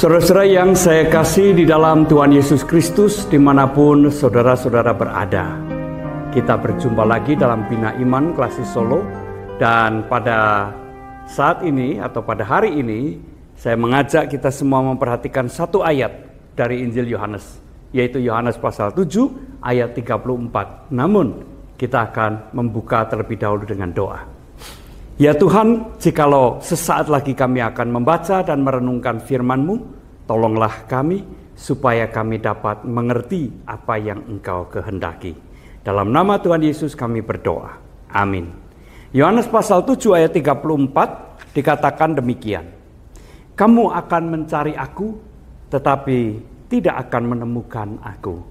Saudara-saudara yang saya kasih di dalam Tuhan Yesus Kristus, dimanapun saudara-saudara berada, kita berjumpa lagi dalam Bina Iman Klasik Solo. Dan pada saat ini atau pada hari ini, saya mengajak kita semua memperhatikan satu ayat dari Injil Yohanes, yaitu Yohanes pasal 7 ayat 34. Namun kita akan membuka terlebih dahulu dengan doa. Ya Tuhan, jikalau sesaat lagi kami akan membaca dan merenungkan firman-Mu, tolonglah kami supaya kami dapat mengerti apa yang Engkau kehendaki. Dalam nama Tuhan Yesus kami berdoa. Amin. Yohanes pasal 7 ayat 34 dikatakan demikian. Kamu akan mencari aku, tetapi tidak akan menemukan aku,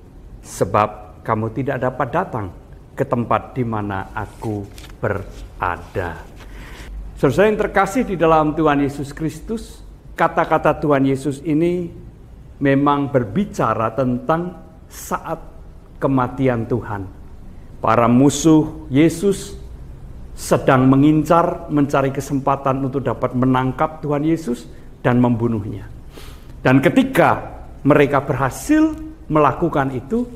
sebab kamu tidak dapat datang ke tempat di mana aku berada. Saudara yang terkasih di dalam Tuhan Yesus Kristus, kata-kata Tuhan Yesus ini memang berbicara tentang saat kematian Tuhan. Para musuh Yesus sedang mencari kesempatan untuk dapat menangkap Tuhan Yesus dan membunuhnya. Dan ketika mereka berhasil melakukan itu,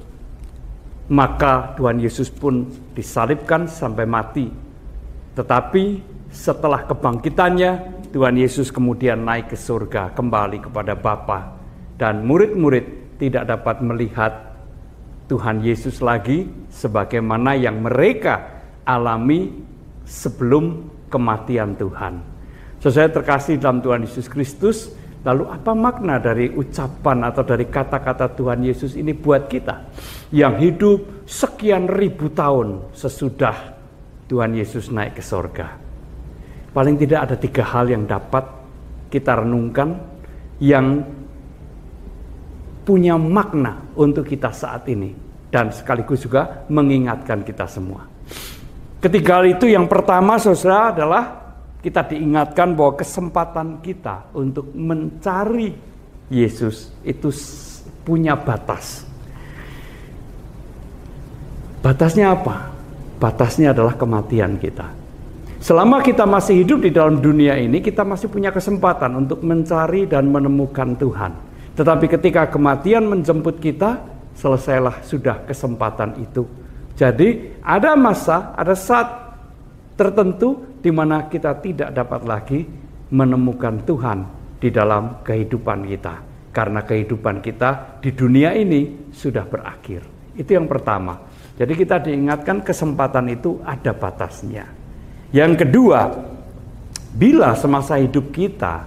maka Tuhan Yesus pun disalibkan sampai mati. Tetapi setelah kebangkitannya, Tuhan Yesus kemudian naik ke surga, kembali kepada Bapa, dan murid-murid tidak dapat melihat Tuhan Yesus lagi sebagaimana yang mereka alami sebelum kematian Tuhan. Saya terkasih dalam Tuhan Yesus Kristus, lalu apa makna dari ucapan atau dari kata-kata Tuhan Yesus ini buat kita yang hidup sekian ribu tahun sesudah Tuhan Yesus naik ke surga? Paling tidak ada 3 hal yang dapat kita renungkan yang punya makna untuk kita saat ini dan sekaligus juga mengingatkan kita semua. Ketiga hal itu, yang pertama saudara adalah kita diingatkan bahwa kesempatan kita untuk mencari Yesus itu punya batas. Batasnya apa? Batasnya adalah kematian kita. Selama kita masih hidup di dalam dunia ini, kita masih punya kesempatan untuk mencari dan menemukan Tuhan. Tetapi ketika kematian menjemput kita, selesailah sudah kesempatan itu. Jadi ada masa, ada saat tertentu di mana kita tidak dapat lagi menemukan Tuhan di dalam kehidupan kita. Karena kehidupan kita di dunia ini sudah berakhir. Itu yang pertama. Jadi kita diingatkan kesempatan itu ada batasnya. Yang kedua, bila semasa hidup kita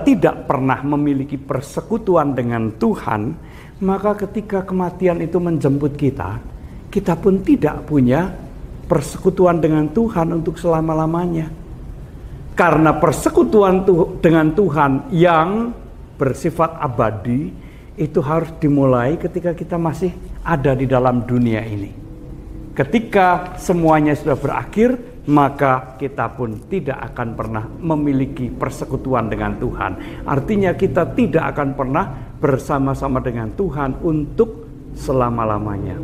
tidak pernah memiliki persekutuan dengan Tuhan, maka ketika kematian itu menjemput kita pun tidak punya persekutuan dengan Tuhan untuk selama-lamanya. Karena persekutuan dengan Tuhan yang bersifat abadi itu harus dimulai ketika kita masih ada di dalam dunia ini. Ketika semuanya sudah berakhir, maka kita pun tidak akan pernah memiliki persekutuan dengan Tuhan. Artinya kita tidak akan pernah bersama-sama dengan Tuhan untuk selama-lamanya.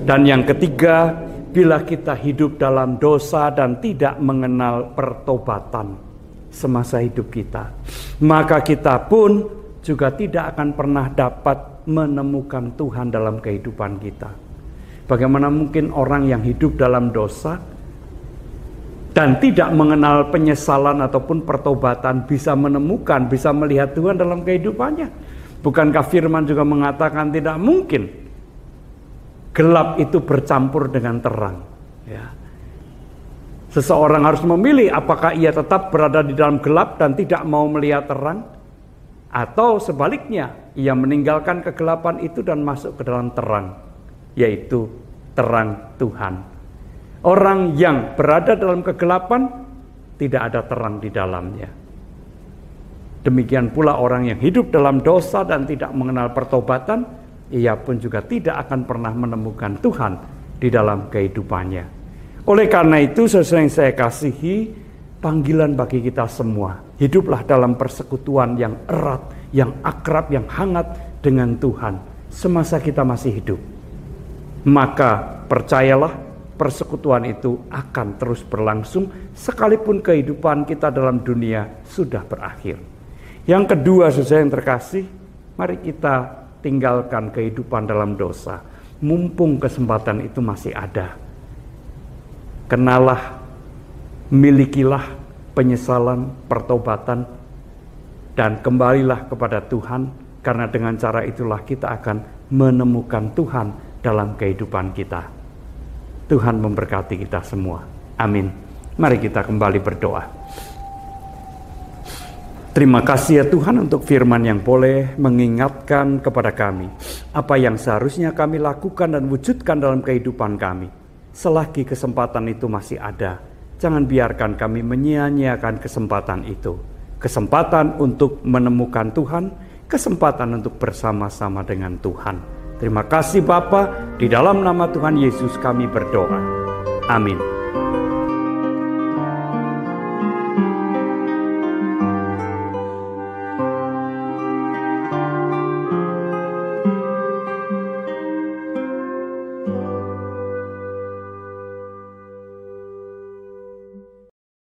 Dan yang ketiga, bila kita hidup dalam dosa dan tidak mengenal pertobatan semasa hidup kita, maka kita pun juga tidak akan pernah dapat menemukan Tuhan dalam kehidupan kita. Bagaimana mungkin orang yang hidup dalam dosa dan tidak mengenal penyesalan ataupun pertobatan bisa menemukan, bisa melihat Tuhan dalam kehidupannya? Bukankah firman juga mengatakan tidak mungkin gelap itu bercampur dengan terang? Ya. Seseorang harus memilih apakah ia tetap berada di dalam gelap dan tidak mau melihat terang, atau sebaliknya ia meninggalkan kegelapan itu dan masuk ke dalam terang, yaitu terang Tuhan. Orang yang berada dalam kegelapan tidak ada terang di dalamnya. Demikian pula orang yang hidup dalam dosa dan tidak mengenal pertobatan, ia pun juga tidak akan pernah menemukan Tuhan di dalam kehidupannya. Oleh karena itu, saudara yang saya kasihi, panggilan bagi kita semua, hiduplah dalam persekutuan yang erat, yang akrab, yang hangat dengan Tuhan semasa kita masih hidup. Maka percayalah, persekutuan itu akan terus berlangsung sekalipun kehidupan kita dalam dunia sudah berakhir. Yang kedua, saudara yang terkasih, mari kita tinggalkan kehidupan dalam dosa. Mumpung kesempatan itu masih ada. Kenalah, milikilah penyesalan, pertobatan, dan kembalilah kepada Tuhan, karena dengan cara itulah kita akan menemukan Tuhan dalam kehidupan kita. Tuhan memberkati kita semua. Amin. Mari kita kembali berdoa. Terima kasih ya Tuhan untuk firman yang boleh mengingatkan kepada kami apa yang seharusnya kami lakukan dan wujudkan dalam kehidupan kami. Selagi kesempatan itu masih ada, jangan biarkan kami menyia-nyiakan kesempatan itu. Kesempatan untuk menemukan Tuhan, kesempatan untuk bersama-sama dengan Tuhan. Terima kasih Bapa, di dalam nama Tuhan Yesus kami berdoa. Amin.